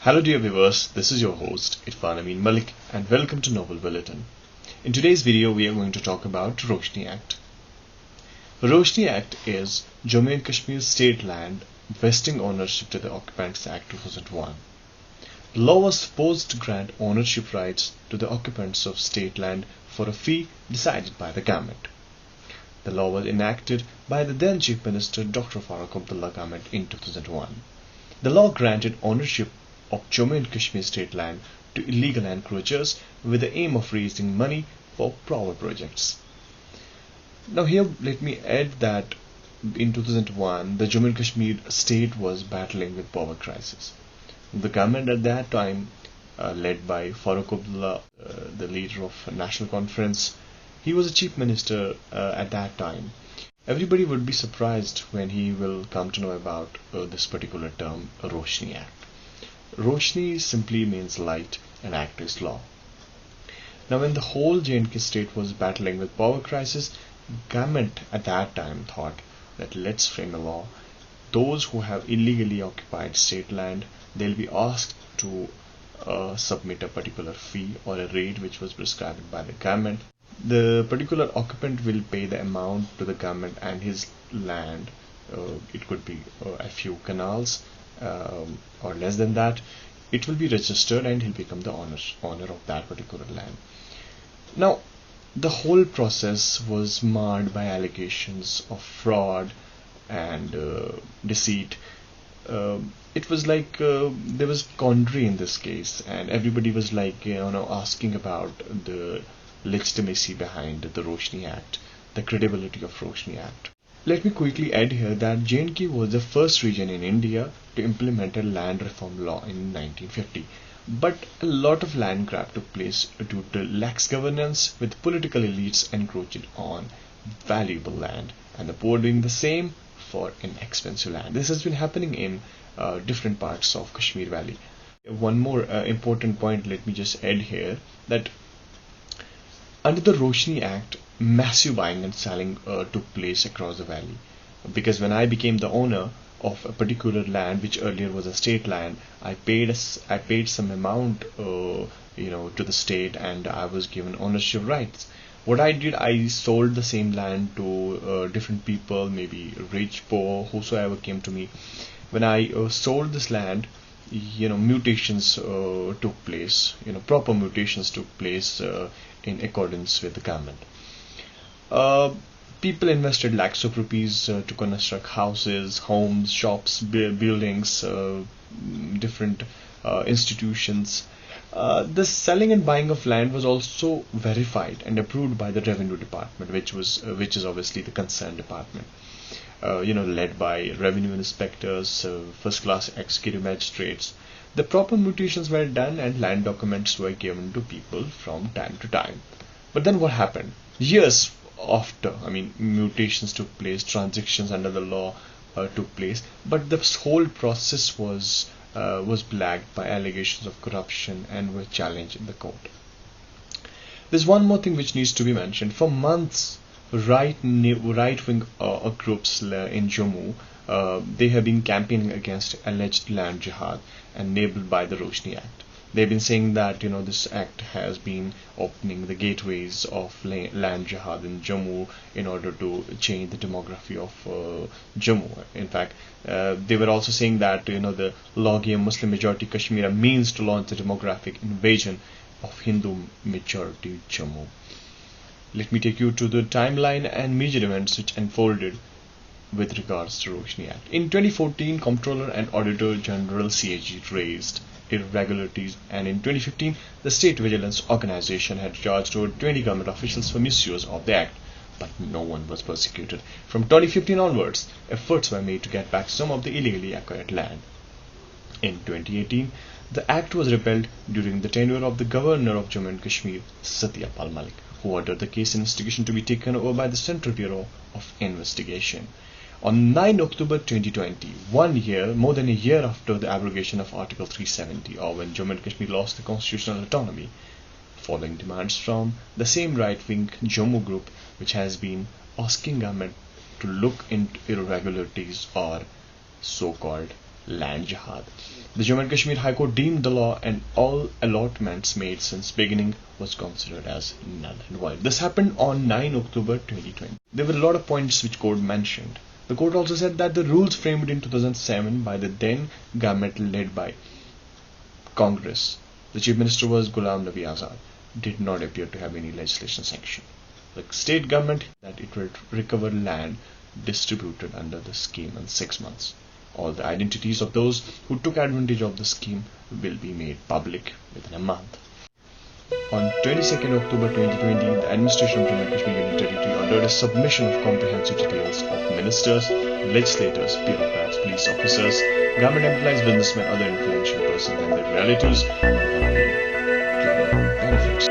Hello dear viewers, this is your host Irfan Amin Malik and welcome to Novel Bulletin. In today's video we are going to talk about Roshni Act. Roshni Act is Jammu and Kashmir state land vesting ownership to the Occupants Act 2001. The law was supposed to grant ownership rights to the occupants of state land for a fee decided by the government. The law was enacted by the then Chief Minister Dr. Farooq Abdullah government in 2001. The law granted ownership of Jammu and Kashmir state land to illegal encroachers with the aim of raising money for power projects. Now here let me add that in 2001 the Jammu and Kashmir state was battling with power crisis. The government at that time led by Farooq Abdullah, the leader of National Conference, he was a chief minister at that time. Everybody would be surprised when he will come to know about this particular term, Roshni Act. Roshni simply means light and act is law. Now when the whole J&K state was battling with power crisis, government at that time thought that let's frame a law. Those who have illegally occupied state land, they'll be asked to submit a particular fee or a rate which was prescribed by the government. The particular occupant will pay the amount to the government and his land. It could be a few canals or less than that. It will be registered and he'll become the owner of that particular land. Now the whole process was marred by allegations of fraud and deceit. It was like there was quandary in this case, and everybody was like asking about the legitimacy behind the Roshni Act, the credibility of Roshni Act. Let me quickly add here that J&K was the first region in India to implement a land reform law in 1950. But a lot of land grab took place due to lax governance, with political elites encroaching on valuable land and the poor doing the same for inexpensive land. This has been happening in different parts of Kashmir Valley. One more important point let me just add here, that under the Roshni Act, massive buying and selling took place across the valley. Because when I became the owner of a particular land which earlier was a state land, I paid some amount to the state, and I was given ownership rights. What I did, I sold the same land to different people, maybe rich, poor, whosoever came to me. When I sold this land, mutations took place, proper mutations took place in accordance with the government. People invested lakhs of rupees to construct houses, homes, shops, buildings, different institutions. The selling and buying of land was also verified and approved by the Revenue Department, which is obviously the concerned department. Led by revenue inspectors, first-class executive magistrates. The proper mutations were done and land documents were given to people from time to time. But then what happened? Years after, mutations took place, transactions under the law took place, but this whole process was plagued by allegations of corruption and were challenged in the court. There's one more thing which needs to be mentioned. For months, right-wing groups in Jammu, they have been campaigning against alleged land jihad enabled by the Roshni Act. They've been saying that this act has been opening the gateways of land jihad in Jammu in order to change the demography of Jammu. In fact, they were also saying that the law gave Muslim majority Kashmir a means to launch the demographic invasion of Hindu majority Jammu. Let me take you to the timeline and major events which unfolded with regards to Roshni Act. In 2014, Comptroller and Auditor General CAG raised irregularities, and in 2015, the State Vigilance Organization had charged over 20 government officials for misuse of the Act, but no one was prosecuted. From 2015 onwards, efforts were made to get back some of the illegally acquired land. In 2018, the Act was repealed during the tenure of the Governor of Jammu and Kashmir, Satyapal Malik, who ordered the case investigation to be taken over by the Central Bureau of Investigation. On 9 October 2020, more than a year after the abrogation of Article 370, or when Jammu and Kashmir lost the constitutional autonomy, following demands from the same right-wing Jammu group which has been asking government to look into irregularities or so-called land jihad. The Jammu and Kashmir High Court deemed the law and all allotments made since beginning was considered as null and void. This happened on 9 October 2020. There were a lot of points which court mentioned. The court also said that the rules framed in 2007 by the then government led by Congress, the Chief Minister was Ghulam Nabi Azad, did not appear to have any legislation sanction. The state government that it will recover land distributed under the scheme in 6 months. All the identities of those who took advantage of the scheme will be made public within a month. On 22nd October 2020, the administration of Jammu and Kashmir Union Territory ordered a submission of comprehensive details of ministers, legislators, bureaucrats, police officers, government employees, businessmen, other influential persons and their relatives who have been given benefits.